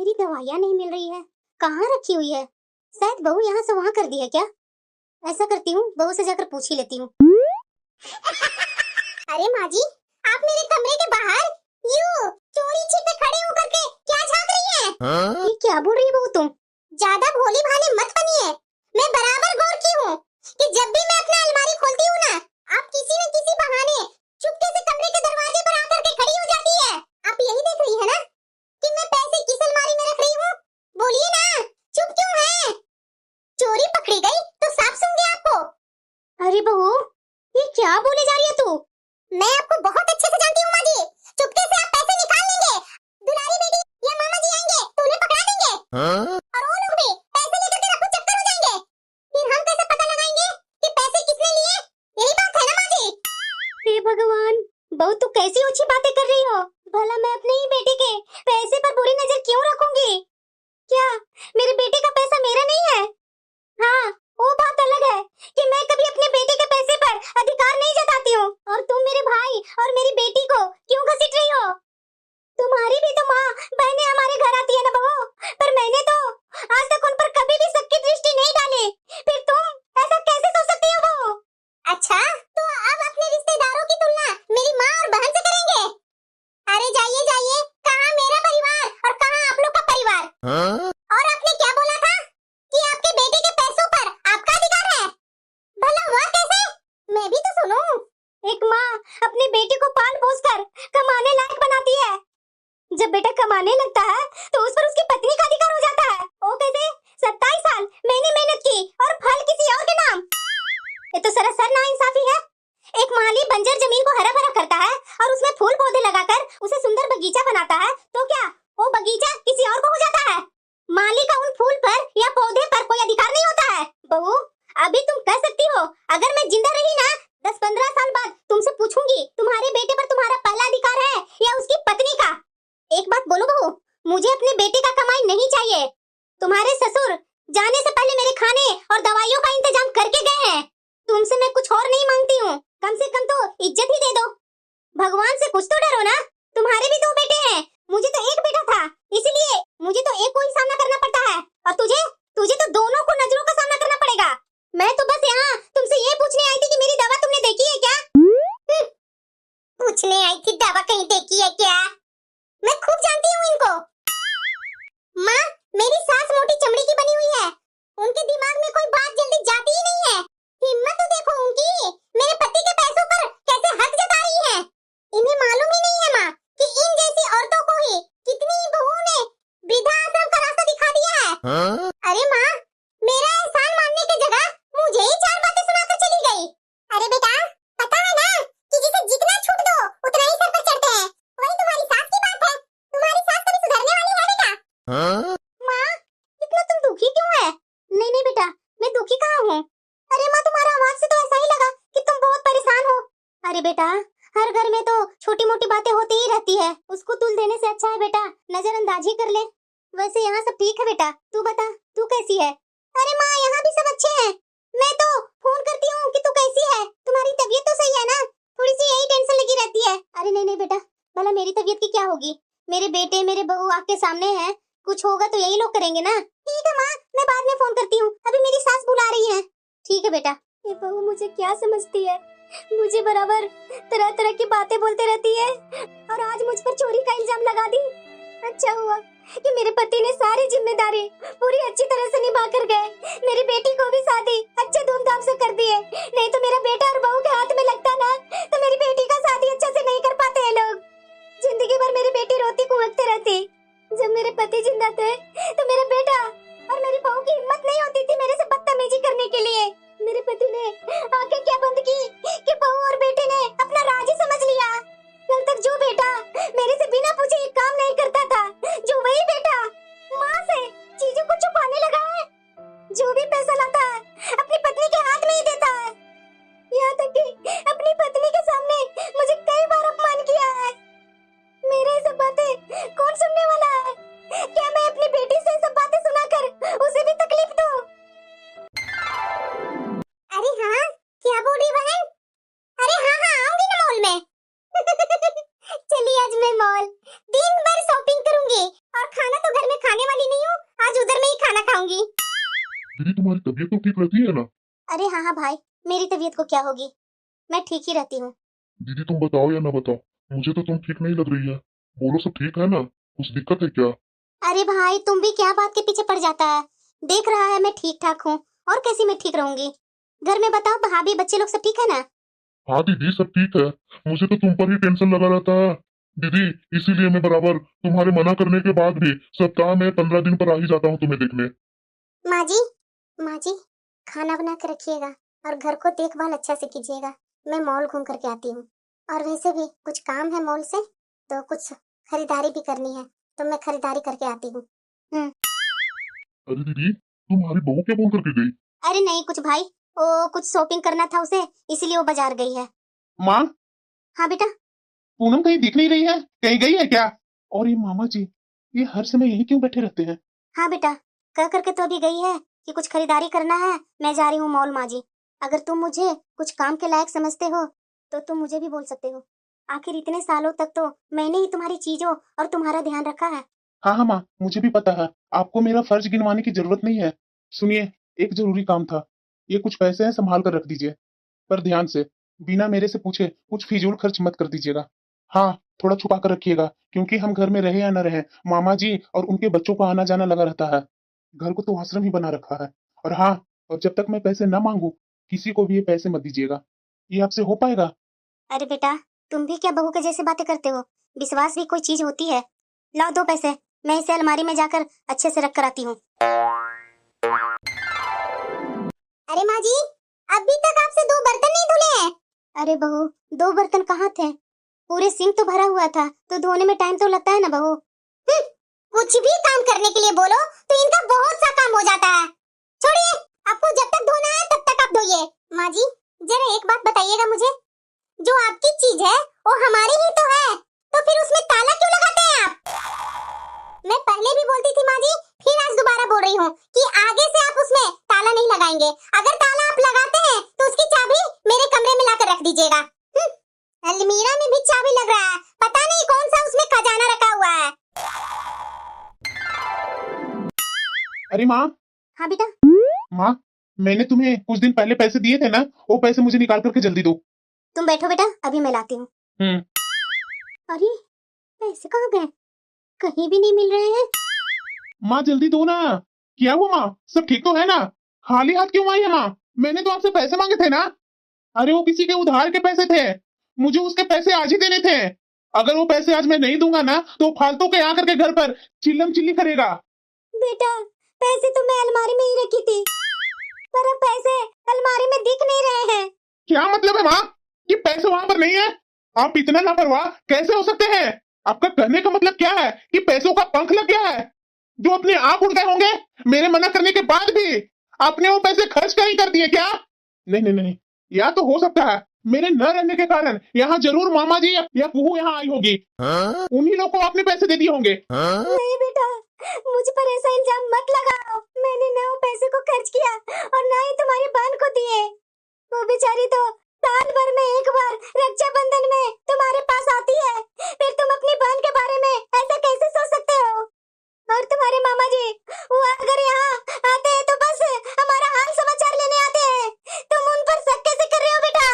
मेरी दवाइयाँ नहीं मिल रही है, कहाँ रखी हुई है? शायद बहू यहाँ से वहाँ कर दी है क्या? ऐसा करती हूँ, बहू से जाकर पूछ ही लेती हूँ। अरे माँ जी, आप मेरे कमरे के बाहर यूं चोरी छिपे खड़े होकर के क्या झांक रही हैं? ये क्या बोल रही है बहू तुम? ज्यादा भोली भाली मत बनिए। मैं बराबर गौर की हूँ कि जब भी मैं अपना अलमारी खोलती हूँ ना, आप किसी न किसी बहाने चुपके से कमरे के दरवाजे पर आकर के खड़ी हो जाती है। आप यही देख रही है ना कि मैं पैसे किस अलमारी में रख रही हूँ? बोलिए ना, चुप क्यों है? चोरी पकड़ी गई तो साफ सूंघे आपको। अरे बहू, ये क्या बोले जा रही है तू? मैं आपको बहुत अच्छे से जानती हूँ माँ जी। चुपके से आप पैसे निकाल लेंगे, दुलारी बेटी या मामा जी आएंगे तो उन्हें पकड़ा देंगे। और वो लोग भी पैसे लेकर के रफू चक्कर हो जाएंगे। फिर हम कैसे पता लगाएंगे कि पैसे किसने लिए? यही बात है ना माँ जी? हे भगवान, बहू तू कैसी ऊंची बातें कर रही हो? भला मैं अपने ही बेटे के पैसे पर बुरी नजर क्यों रखूंगी? क्या मेरे बेटे का पैसा मेरा नहीं है? हाँ, वो बात अलग है कि मैं कभी अपने बेटे के पैसे पर अधिकार नहीं जताती हूँ। और तुम मेरे भाई और मेरी बेटी को क्यों घसीट रही हो? तुम्हारी भी तो माँ बहनें हमारे घर आती है ना बहू, पर मैंने तो आज तक उन पर कभी भी सबकी दृष्टि नहीं डाली। फिर तुम ऐसा कैसे सोच सकती हो बहू? अच्छा, तो अब अपने रिश्तेदारों की तुलना मेरी माँ और बहन से करेंगे? अरे जाइए जाइए, कहाँ मेरा परिवार और कहाँ आप लोग का परिवार? और आपने क्या बोला था कि आपके बेटे के पैसों पर आपका अधिकार है? भला हुआ कैसे? मैं भी तो सुनूं। एक माँ अपने बेटे को पाल पोस कर कमाने लायक बनाती है। जब बेटा कमाने लगता है तो उस पर उसकी पत्नी का अधिकार हो जाता है। ओ कैसे? 27 साल मैंने मेहनत की और फल किसी और के नाम। ये तो सरासर नाइंसाफी है। एक माली बंजर जमीन को हरा भरा करता है और उसमें फूल पौधे लगाकर उसे सुंदर बगीचा बनाता है, तो क्या वो बगीचा किसी और को हो जाता है? माली का उन फूल पर या पौधे पर कोई अधिकार नहीं होता है। बहू, अभी तुम कह सकती हो, अगर मैं जिंदा रही ना 10-15 साल बाद तुमसे पूछूंगी तुम्हारे बेटे पर तुम्हारा पहला अधिकार है या उसकी पत्नी का। एक बात बोलो बहू, मुझे अपने बेटे का कमाई नहीं चाहिए। तुम्हारे ससुर जाने से पहले मेरे खाने और दवाइयों का इंतजाम करके गए हैं। तुमसे मैं कुछ और नहीं मांगती हूँ, कम से कम तो इज्जत ही दे दो। भगवान से कुछ तो डरो ना। तुम्हारे भी 2 बेटे हैं, मुझे तो एक बेटा था, इसलिए मुझे तो एक को ही सामना करना पड़ता है। और तुझे तो दोनों को नजरों का सामना करना पड़ेगा। मैं तो बस यहाँ तुमसे ये पूछने आई थी कि मेरी दवा तुमने देखी है क्या? पूछने आई थी दवा कहीं देखी है क्या? मैं खूब जानती हूँ इनको। माँ, मेरी सास मोटी चमड़ी की बनी हुई है, उनके दिमाग में कोई बात जल्दी जाती ही नहीं है। हिम्मत तो देखो उनकी, मेरे पति के पैसों पर कैसे हक जता रही है। इन्हें मालूम ही नहीं है माँ कि इन जैसी औरतों को ही कितनी बहुओं ने वृद्धा आश्रम का रास्ता दिखा दिया है। अरे माँ, मेरा एहसान मानने की जगह मुझे ही 4 बातें सुनाकर चली गई। अरे बेटा, पता है ना कि जिसे जितना छूट दो उतना ही सर पर चढ़ते हैं। वही तुम्हारी सास की बात है। तुम्हारी सास कभी सुधरने वाली है बेटा? माँ, इतना तुम दुखी क्यों है? नहीं बेटा, मैं दुखी कहाँ हूँ। अरे माँ, तुम्हारा आवाज से तो ऐसा ही लगा कि तुम बहुत परेशान हो। अरे बेटा, हर घर में तो छोटी मोटी बातें होती ही रहती है, उसको तुल देने से अच्छा है बेटा नजरअंदाज ही कर ले। वैसे यहाँ सब ठीक है बेटा, तू बता तू कैसी है? अरे माँ, यहाँ भी सब अच्छे हैं। मैं तो फोन करती हूँ कि तू कैसी है, तुम्हारी तबीयत तो सही है ना? थोड़ी सी यही टेंशन लगी रहती है। अरे नहीं बेटा, भला मेरी तबीयत की क्या होगी? मेरे बेटे मेरे बहू आपके सामने है, कुछ होगा तो यही लोग करेंगे ना। ठीक है माँ, मैं बाद में फोन करती हूँ, अभी मेरी सास बुला रही है। ठीक है बेटा। ये बहू मुझे क्या समझती है, मुझे बराबर तरह तरह की बातें बोलते रहती है और आज मुझ पर चोरी का इल्जाम लगा दी। अच्छा हुआ कि मेरे पति ने सारी जिम्मेदारी पूरी अच्छी तरह से निभा कर गए। मेरी बेटी को भी शादी अच्छे धूमधाम से कर दी है, नहीं तो मेरा बेटा और बहू के हाथ में लगता ना तो मेरी बेटी का शादी अच्छे से नहीं कर पाते हैं लोग। जिंदगी भर मेरी बेटी रोती कुहकते रहती। जब मेरे पति जिंदा थे तो मेरा बेटा और मेरी बहू की हिम्मत नहीं होती थी मेरे से बदतमीजी करने के लिए। मेरे पति ने आंखें क्या बंद की कि बहू और बेटे ने अपना राज ही समझ लिया। कल तक जो बेटा मेरे से बिना पूछे एक काम नहीं करता था, जो वही बेटा माँ से चीजों को छुपाने लगा है। जो भी पैसा लाता है अपनी पत्नी के हाथ में ही देता है। यहाँ तक कि अपनी पत्नी के सामने मुझे कई बार अपमान किया है। मेरे सब बातें कौन सुनने वाला है? क्या मैं अपनी बेटी से सब बातें सुनाकर उसे भी तकलीफ दूं? अरे हाँ, क्या बोल रही बहन? अरे हाँ आऊंगी ना मॉल में। चलिए आज मैं मॉल दिन भर शॉपिंग करूंगी। दीदी तुम्हारी तबीयत तो ठीक रहती है ना? अरे हाँ हाँ भाई, मेरी तबीयत को क्या होगी, मैं ठीक ही रहती हूँ। दीदी तुम बताओ या ना बताओ, मुझे तो तुम ठीक नहीं लग रही है। बोलो सब ठीक है ना? कुछ दिक्कत है क्या? अरे भाई तुम भी क्या बात के पीछे पड़ जाता है, देख रहा है मैं ठीक ठाक हूँ, और कैसी मैं ठीक रहूंगी। घर में बताओ, भाभी बच्चे लोग सब ठीक है ना? हाँ दीदी सब ठीक है। मुझे तो तुम पर ही टेंशन लगा रहता है दीदी, इसीलिए मैं बराबर तुम्हारे मना करने के बाद भी सप्ताह में 15 दिन पर आ ही जाता हूँ तुम्हें देखने। माँ जी, माँ जी, खाना बना के रखिएगा और घर को देखभाल अच्छा से कीजिएगा। मैं मॉल घूम करके आती हूँ, और वैसे भी कुछ काम है मॉल से, तो कुछ खरीदारी भी करनी है, तो मैं खरीदारी करके आती हूँ। अरे दीदी तुम्हारी बहू क्या बोल करके गई? अरे नहीं कुछ भाई, वो कुछ शॉपिंग करना था उसे, इसीलिए वो बाजार गई है। माँ, हाँ बेटा। पूनम कहीं दिख नहीं रही है, कहीं गई है क्या? और ये मामा जी, ये हर समय यही क्यों बैठे रहते हैं? हाँ बेटा, कह करके तो अभी गई है कि कुछ खरीदारी करना है, मैं जा रही हूँ मॉल माँ जी। अगर तुम मुझे कुछ काम के लायक समझते हो तो तुम मुझे भी बोल सकते हो, आखिर इतने सालों तक तो मैंने ही तुम्हारी चीजों और तुम्हारा ध्यान रखा है। हाँ हाँ माँ, मुझे भी पता है, आपको मेरा फर्ज गिनवाने की जरूरत नहीं है। सुनिए, एक जरूरी काम था, ये कुछ पैसे हैं, संभाल कर रख दीजिए, पर ध्यान से, बिना मेरे से पूछे कुछ फिजूल खर्च मत कर दीजिएगा। हाँ, थोड़ा छुपा कर रखिएगा, क्योंकि हम घर में रहे या न रहे, मामा जी और उनके बच्चों का आना जाना लगा रहता है। घर को तो आश्रम ही बना रखा है। और हाँ, और जब तक मैं पैसे न मांगू, किसी को भी ये पैसे मत दीजिएगा। ये आपसे हो पाएगा? अरे बेटा, तुम भी क्या बहू के जैसे बातें करते हो, विश्वास भी कोई चीज होती है। लाओ दो पैसे, मैं इसे अलमारी में जाकर अच्छे से रख कर आती हूँ। अरे माँ जी, अभी तक आपसे 2 बर्तन नहीं धुले हैं। अरे बहू, 2 बर्तन कहाँ थे, पूरे सिंक तो भरा हुआ था, तो धोने में टाइम तो लगता है ना बहू। कुछ भी काम करने के लिए बोलो तो इनका बहुत सा काम हो जाता है। छोड़िए, आपको जब तक धोना है तब तक आप धोइए। माँ जी, जरा एक बात बताइएगा मुझे, जो आपकी चीज है वो हमारी ही तो है, तो फिर उसमें ताला क्यों लगाते हैं आप? मैं पहले भी बोलती थी माँ जी, फिर आज दोबारा बोल रही हूँ कि आगे से आप उसमें ताला नहीं लगाएंगे। अगर ताला आप लगाते हैं तो उसकी चाबी मेरे कमरे में लाकर रख दीजिएगा। अलमीरा में भी चाबी लग रहा है, पता नहीं कौन सा उसमें खजाना रखा हुआ है। अरे माँ, हाँ बेटा। माँ, मैंने तुम्हें कुछ दिन पहले पैसे दिए थे ना, वो पैसे मुझे निकाल करके जल्दी दो। तुम बैठो बेटा, अभी मैं लाती हूँ। अरे पैसे कहाँ गए, कहीं भी नहीं मिल रहे हैं। माँ जल्दी दो ना। क्या हुआ माँ, सब ठीक तो है ना? खाली हाथ क्यों आई है माँ? मैंने तो आपसे पैसे मांगे थे ना। अरे वो किसी के उधार के पैसे थे, मुझे उसके पैसे आज ही देने थे। अगर वो पैसे आज मैं नहीं दूंगा ना, तो फालतू के आकर के घर पर चिल्लम चिल्ली करेगा। बेटा, पैसे तो मैं अलमारी में ही रखी थी, पर अब पैसे अलमारी में दिख नहीं रहे हैं। क्या मतलब है माँ कि पैसे वहां पर नहीं है? आप इतना लापरवाह कैसे हो सकते हैं? आपका कहने का मतलब क्या है कि पैसों का पंख लग गया है, जो अपने आप उड़ गए होंगे? मेरे मना करने के बाद भी आपने वो पैसे खर्च कहीं कर दिए क्या? नहीं नहीं नहीं, या तो हो सकता है मेरे न रहने के कारण यहाँ जरूर मामा जी या बहू यहाँ आई होगी। उन्हीं लोग को आपने पैसे दे दिए होंगे। नहीं बेटा, मुझ पर ऐसा इल्जाम मत लगाओ, मैंने ना वो पैसे को खर्च किया और ना ही तुम्हारी बहन को दिए। वो बेचारी तो साल भर में एक बार रक्षाबंधन में तुम्हारे पास आती है, फिर तुम अपनी बहन के बारे में ऐसा कैसे सोच सकते हो? और तुम्हारे मामा जी, वो अगर यहाँ आते हैं तो बस हमारा हाल समाचार लेने आते हैं। तुम उन पर शक कैसे कर रहे हो बेटा?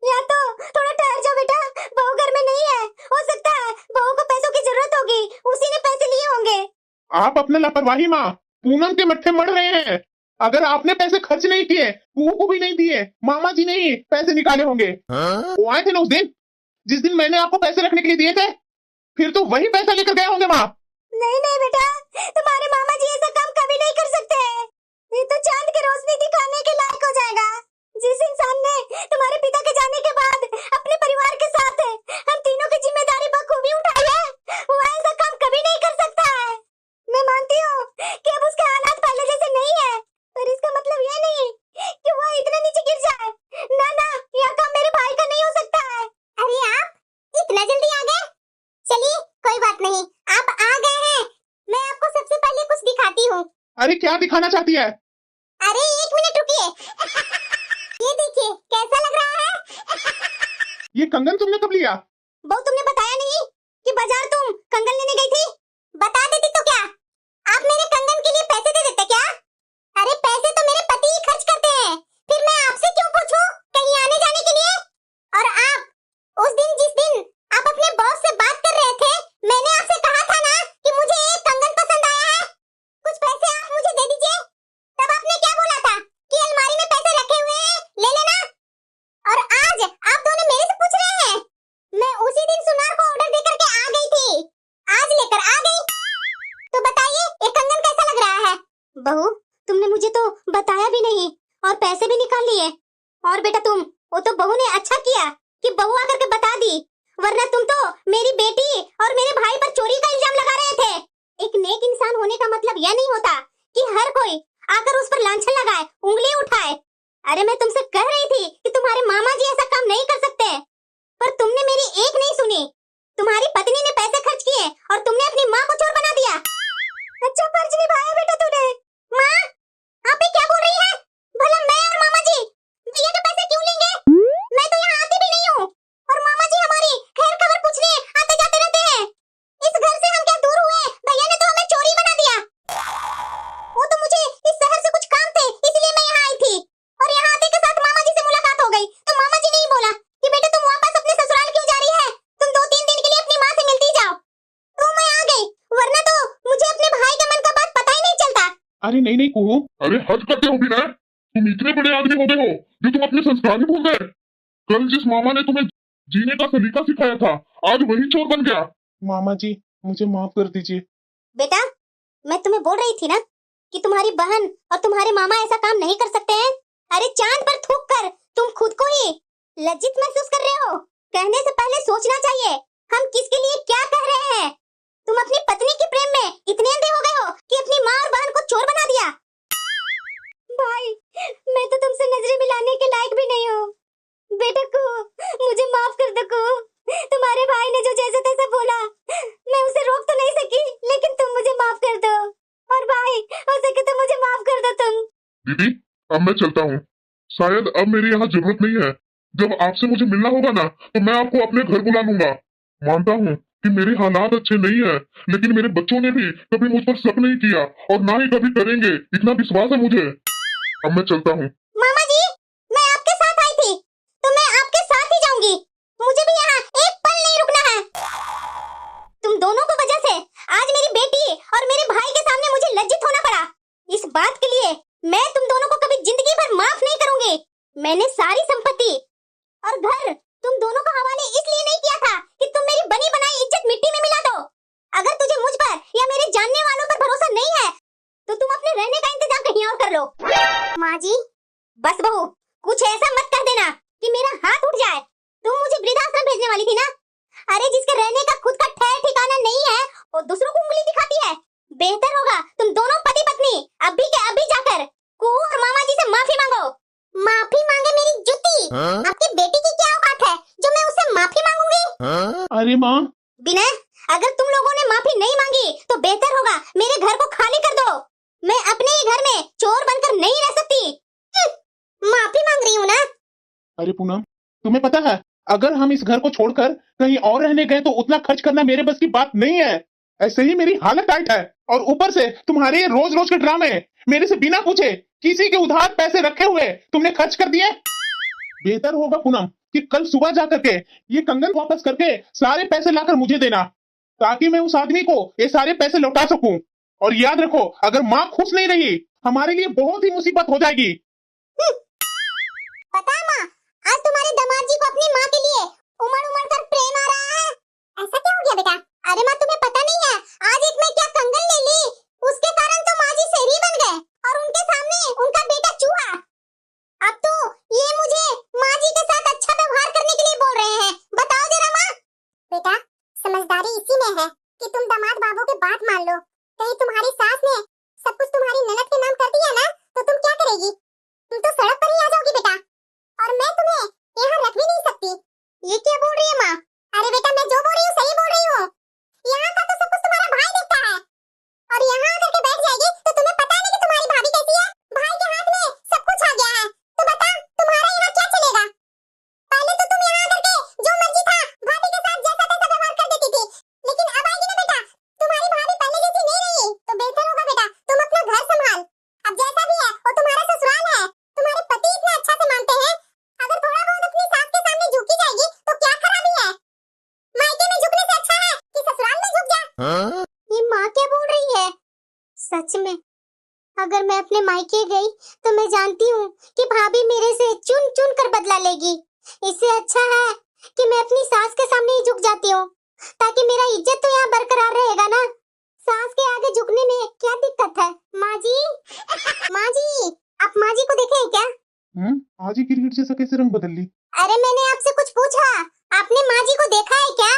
या तो थोड़ा ठहर जाओ बेटा, बहू घर में नहीं है, हो सकता है बहू को पैसों की जरूरत होगी, उसी ने पैसे लिए होंगे। आप अपने लापरवाही माँ पूनम के मत्थे मर रहे हैं। अगर आपने पैसे खर्च नहीं किए, बहू को भी नहीं दिए, मामा जी ने ही पैसे निकाले होंगे। वो आए थे ना उस दिन, जिस दिन मैंने आपको पैसे रखने के लिए दिए थे, फिर तो वही पैसा लेकर गए होंगे माँ। नहीं नहीं बेटा, तुम्हारे मामा जी ऐसा काम कभी नहीं कर सकते। ये तो चांद की रोशनी दिखाने के लायक हो जाएगा। जिस इंसान ने तुम्हारे पिता के जाने के बाद अपने परिवार के साथ हम तीनों की जिम्मेदारी बखूबी उठाई है, वो ऐसा काम कभी नहीं कर सकता है। मैं मानती हूँ कि अब उसके हालात पहले जैसे नहीं है, पर इसका मतलब ये नहीं कि वो इतने नीचे गिर जाए। ना ना, यह काम मेरे भाई का नहीं हो सकता है। अरे आप इतना जल्दी आ गए? चलिए कोई बात नहीं, आप आ गए हैं, मैं आपको सबसे पहले कुछ दिखाती हूँ। अरे क्या दिखाना चाहती है? अरे 1 मिनट रुकिए। ये देखिए कैसा लग रहा है? ये कंगन तुमने कब लिया? बहु तुमने बताया नहीं कि बाजार तुम कंगन लेने गई थी? बता देती तो क्या आप मेरे कंगन के लिए पैसे दे देते क्या? अरे पैसे तो मेरे बहू, तुमने मुझे तो बताया भी नहीं और पैसे भी निकाल लिए। और बेटा तुम, वो तो बहू ने अच्छा किया कि बहू आकर के बता दी, वरना तुम तो मेरी बेटी और मेरे भाई पर चोरी का इल्जाम लगा रहे थे। एक नेक इंसान होने का मतलब यह नहीं होता कि हर कोई आकर उस पर लांछन लगाए, उंगली उठाए। अरे मैं तुमसे कह रही थी कि तुम्हारे मामा जी ऐसा काम नहीं कर सकते, पर तुमने मेरी एक नहीं सुनी। तुम्हारी पत्नी ने पैसे खर्च किए और तुमने अपनी माँ को चोर बना दिया। अच्छा फर्ज निभाया बेटा तूने। माँ, आप ये क्या बोल रही है? भला मैं और मामा जी भैया के पैसे क्यों लेंगे? मैं तो यहाँ आती भी नहीं हूँ और मामा जी हमारी खैर खबर पूछने आते जाते रहते हैं। इस घर से हम क्या दूर हुए, भैया ने तो हमें चोरी बना दिया। वो तो मुझे इस शहर से कुछ काम थे इसलिए मैं यहाँ आई थी और यहाँ आते के साथ मामा जी से मुलाकात हो गई तो मामा जी ने ही बोला कि बेटा तुम वापस अपने ससुराल क्यों जा रही है, तुम 2-3 दिन के लिए अपनी माँ से मिलती जाओ। तो मैं आ गई, वरना तो मुझे अपने भाई के मन का बात पता ही नहीं चलता। अरे नहीं नहीं कुहू, अरे हद करते हो बिना, तुम इतने बड़े आदमी हो गए हो जो तुम अपने संस्कार ही भूल गए। कल जिस मामा ने तुम्हें जीने का सलीका सिखाया था, आज वही चोर बन गया। मामा जी मुझे माफ कर दीजिए। बेटा, मैं तुम्हें बोल रही थी ना कि तुम्हारी बहन और तुम्हारे मामा ऐसा काम नहीं कर सकते हैं। अरे चांद पर थूक कर तुम खुद को ही लज्जित महसूस कर रहे हो। कहने से पहले सोचना चाहिए हम किसके लिए क्या कह रहे हैं। तुम अपनी पत्नी के प्रेम में इतने अंधे हो गए हो कि अपनी माँ और बहन को चोर बना दिया। भाई, मैं तो तुमसे नजरें मिलाने के लायक भी नहीं हूँ। बेटा को मुझे माफ कर दो को। तुम्हारे भाई ने जो जैसे तैसे बोला, मैं उसे रोक तो नहीं सकी, लेकिन तुम मुझे माफ कर दो। और भाई, हो सके तो मुझे माफ कर दो तुम। दीदी, अब मैं चलता हूँ। शायद अब मेरी यहाँ जरूरत नहीं है। जब आपसे मुझे मिलना होगा ना, तो मैं आपको अपने घर बुला लूंगा। मानता हूँ कि मेरे हालात अच्छे नहीं है, लेकिन मेरे बच्चों ने भी कभी मुझ पर शक नहीं किया और ना ही कभी करेंगे, इतना विश्वास है मुझे। अब मैं चलता हूँ। मामा जी, मैं आपके साथ आई थी, तो मैं आपके साथ ही जाऊंगी। मुझे भी यहाँ एक पल नहीं रुकना है। तुम दोनों की वजह से आज मेरी बेटी और मेरे भाई के सामने मुझे लज्जित होना पड़ा। इस बात के लिए मैं तुम दोनों को कभी जिंदगी भर माफ नहीं करूंगी। मैंने सारी संपत्ति और घर तुम दोनों को हवाले इसलिए नहीं किया था कि तुम मेरी बनी बनाई इज्जत मिट्टी में मिला दो। अगर तुझे मुझ पर या मेरे जानने वालों पर भरोसा नहीं है, तो तुम अपने रहने का इंतजाम कहीं और कर लो। माँ जी, बस बहू, कुछ ऐसा मत कह देना कि मेरा हाथ उठ जाए। तुम मुझे वृद्धाश्रम भेजने वाली थी ना? अरे जिसके रहने का खुद का ठहर ठिकाना नहीं है, वो दूसरों को उंगली दिखाती है। बेहतर होगा तुम दोनों पति पत्नी अभी के अभी जाकर कुहू और मामा जी से माफी मांगो। माफी मांगे मेरी जुती? आपकी बेटी की क्या औकात है जो मैं उससे माफी मांगूंगी? अरे माँ, बिना, अगर तुम लोगों ने माफी नहीं मांगी तो बेहतर होगा मेरे घर को खाली कर दो। मैं अपने ही घर में चोर बनकर नहीं रह सकती। माफी मांग रही हूँ ना। अरे पूनम, तुम्हें पता है अगर हम इस घर को छोड़कर कहीं और रहने गए तो उतना खर्च करना मेरे बस की बात नहीं है। ऐसे ही मेरी हालत टाइट है और ऊपर से तुम्हारे रोज रोज के ड्रामे, मेरे से बिना पूछे किसी के उधार पैसे रखे हुए तुमने खर्च कर दिए। बेहतर होगा पूनम कि कल सुबह जा करके ये कंगन वापस करके सारे पैसे लाकर मुझे देना, ताकि मैं उस आदमी को ये सारे पैसे लौटा सकूं। और याद रखो, अगर माँ खुश नहीं रही हमारे लिए बहुत ही मुसीबत हो जाएगी। पता है माँ, आज तुम्हारे दामाद जी को अपनी माँ के लिए उमड़ उमड़ कर प्रेम आ रहा है। ऐसा क्या हो गया बेटा? अरे माँ, तुम्हें पता नहीं है आज एक मैं क्या कंगन ले ली, उसके कारण तो माँ जी शेरी बन गए और उनके सामने उनका बेटा चूहा। अब तो ये मुझे माँ जी के साथ अच्छा व्यवहार करने के लिए बोल रहे हैं। बताओ जरा माँ। बेटा, समझदारी इसी में है कि तुम दामाद बाबू की बात मान लो। कहीं तुम्हारी सास ने सब कुछ तुम्हारी ननद के नाम कर दिया ना, तो तुम क्या करेगी? तुम तो सड़क पर ही आ जाओगी बेटा, और मैं तुम्हें यहाँ रख भी नहीं सकती। ये क्या बोल रही है माँ? अरे बेटा, मैं जो बोल रही हूँ सही बोल रही हूँ। यहाँ का तो सब कुछ तुम्हारा भाई देखता है, और यहाँ आकर के बैठ जाएगी तो तुम्हें पता नहीं कि तुम्हारी भाभी कैसी है। भाई के हाथ में सब कुछ आ गया है, तो बता तुम्हारा यहाँ क्या चलेगा? पहले तो तुम यहाँ आकर के जो मर्जी था भाभी के साथ जैसा तैसा व्यवहार कर देती थी, लेकिन अब आएगी ना बेटा, तुम्हारी भाभी पहले जैसी नहीं रही, तो बेहतर होगा बेटा तुम अपना घर संभाल। अब जैसा भी है वो तुम्हारा ससुराल है, तुम्हारे पति इतना अच्छा से मानते हैं, अगर थोड़ा बहुत अपनी सास के सामने झुकी जाएगी तो क्या खराबी है? मायके में झुकने से अच्छा है कि ससुराल में झुक जा। ये माँ क्या बोल रही है? सच में अगर मैं अपने मायके गई तो मैं जानती हूँ कि भाभी मेरे से चुन चुन कर बदला लेगी। इससे अच्छा है कि मैं अपनी सास के सामने ही झुक जाती हूँ, ताकि मेरा इज्जत तो यहाँ बरकरार रहेगा ना। सास के आगे झुकने में क्या दिक्कत है माँ जी? माँ जी, आप माँ जी को देखे हैं क्या? आज ही गिरगिट जैसा कैसे रंग बदल ली? अरे मैंने आपसे कुछ पूछा, आपने माँ जी को देखा है क्या?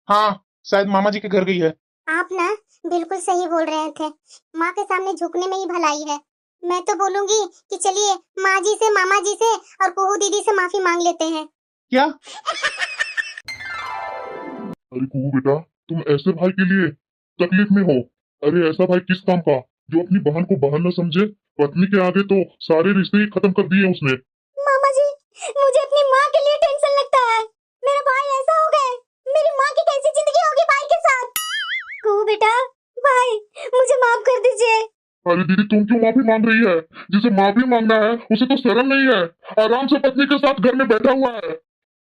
हाँ, शायद मामा जी के घर गई है। आप ना बिल्कुल सही बोल रहे थे, माँ के सामने झुकने में ही भलाई है। मैं तो बोलूंगी कि चलिए माँ जी से, मामा जी से और कुहू दीदी से माफी मांग लेते हैं। क्या? अरे कुहू बेटा, तुम ऐसे भाई के लिए तकलीफ में हो? अरे ऐसा भाई किस काम का जो अपनी बहन को बहन न समझे? पत्नी के आगे तो सारे रिश्ते ही खत्म कर दिए उसने। मामा जी, मुझे अपनी माँ के लिए टेंशन लगता है। मेरा भाई ऐसा हो गया, मेरी माँ की कैसी जिंदगी होगी भाई के साथ? कुहू बेटा, भाई मुझे माफ कर दीजिए। अरे दीदी, तुम क्यों माफी मांग रही है? जिसे माफी मांगना है उसे तो शर्म नहीं है, आराम से पत्नी के साथ घर में बैठा हुआ है।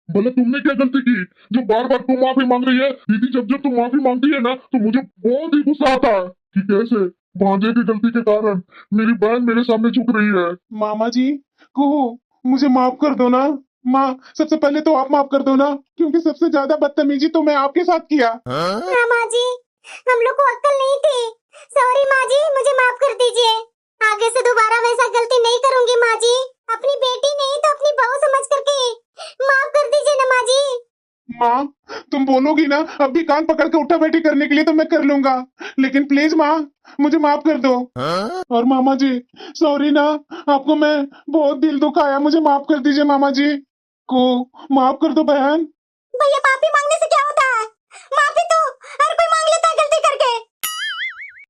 भले तुमने क्या गलती की जो बार बार तुम माफी मांग रही है? दीदी, जब जब तुम माफी मांगती है ना तो मुझे बहुत ही गुस्सा आता है कि कैसे भांजे की गलती के कारण मेरी बहन मेरे सामने झुक रही है। मामा जी को मुझे माफ कर दो ना। माँ, सबसे पहले तो आप माफ कर दो ना, क्योंकि सबसे ज्यादा बदतमीजी तो मैं आपके साथ किया। हाँ माँ जी, हम लोग को अक्ल नहीं थी। सॉरी माँ जी, मुझे माफ कर दीजिए। आगे से दोबारा वैसा गलती नहीं करूंगी माँ जी। अपनी बेटी नहीं तो अपनी बहू समझ करके माफ कर दीजिए ना माँ जी। माँ, तुम बोलोगी ना अब भी कान पकड़ के उठा बैठी करने के लिए तो मैं कर लूंगा, लेकिन प्लीज माँ, मुझे माफ कर दो। और मामा जी, सॉरी ना, आपको मैं बहुत दिल दुखाया, मुझे माफ कर दीजिए मामा जी को। माफ कर दो बहन। भैया, माफी मांगने से क्या होता है? माफी तो हर कोई मांग लेता है गलती करके।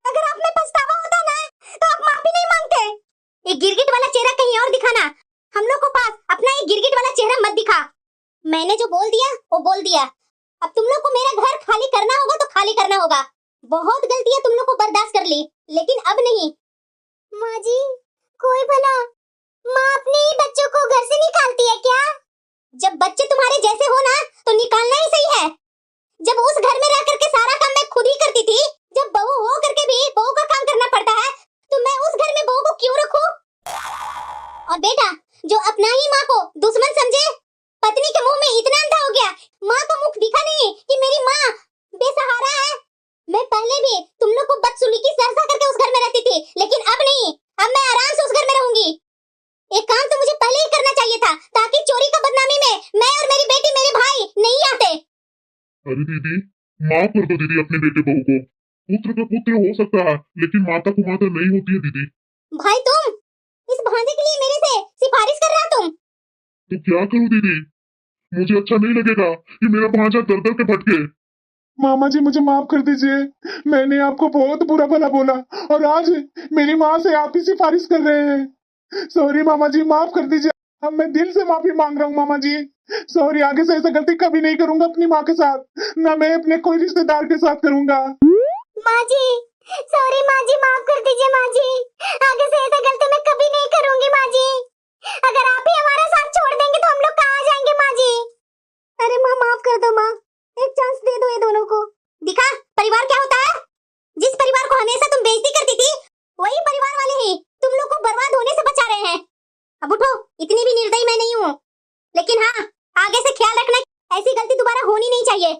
अगर आप में पछतावा होता ना तो आप माफी नहीं मांगते। ये गिरगिट वाला चेहरा कहीं और दिखाना। हम लोग को पास अपना ये गिरगिट वाला चेहरा मत दिखा। मैंने जो बोल दिया वो बोल दिया। अब तुम लोग को मेरा घर खाली करना होगा तो खाली करना होगा। बहुत गलतियां तुम लोग को बर्दाश्त कर ली, लेकिन अब नहीं। माँ जी, कोई भला माँ अपने ही बच्चों को घर से निकालती है क्या? जब बच्चे तुम्हारे जैसे हो ना तो निकालना ही सही है। जब उस घर में रह करके सारा काम मैं खुद ही करती थी, जब बहू हो करके भी बहू का काम करना पड़ता है, तो मैं उस घर में बहू को क्यों रखूं? और बेटा, जो अपना ही माँ को दुश्मन समझे, पत्नी के मुंह में इतना अंधा हो गया, माँ का मुख दिखा नहीं कि मेरी माँ बेसहारा है। मैं पहले भी तुम लोग को बदसलूकी सहसा करके उस घर में रहती थी, लेकिन अब नहीं। अब मैं आराम से उस घर में रहूंगी। एक काम तो मुझे पहले ही करना चाहिए था, ताकि चोरी का बदनामी में मैं और मेरी बेटी, मेरे भाई नहीं आते। अरे दीदी, माफ कर दो दीदी अपने बेटे बहू को। पुत्र का पुत्र हो सकता है, लेकिन माता को माता नहीं होती है दीदी। भाई, तुम इस भांजे के लिए मेरे से सिफारिश कर रहा तुम? तो क्या करूं दीदी? मुझे अच्छा नहीं लगेगा कि मेरा भांजा दर दर के भटके। मामा जी, मुझे माफ कर दीजिए, मैंने आपको बहुत बुरा भला बोला और आज मेरी माँ से आप ही सिफारिश कर रहे हैं। सॉरी मामा जी, माफ कर दीजिए। अब मैं दिल से माफी मांग रहा हूँ मामा जी। सॉरी, आगे से ऐसा गलती कभी नहीं करूंगा अपनी माँ के साथ, ना मैं अपने कोई रिश्तेदार के साथ करूंगा। माँ जी, सॉरी माँ जी, माफ कर दीजिए माँ जी। आगे से ऐसा गलती मैं कभी नहीं करूंगी माँ जी। अगर आप ही हमारा साथ छोड़ देंगे तो हम लोग कहाँ जाएंगे माँ जी? अरे माँ, माफ कर दो माँ, एक चांस दे दो ये दोनों को। दिखा परिवार क्या होता है। जिस परिवार को हमेशा तुम बेइज्जती करती थी, वही परिवार वाले ही तुम लोग को बर्बाद होने से बचा रहे हैं। अब उठो, इतनी भी निर्दयी मैं नहीं हूँ, लेकिन हाँ, आगे से ख्याल रखना, ऐसी गलती दोबारा होनी नहीं चाहिए।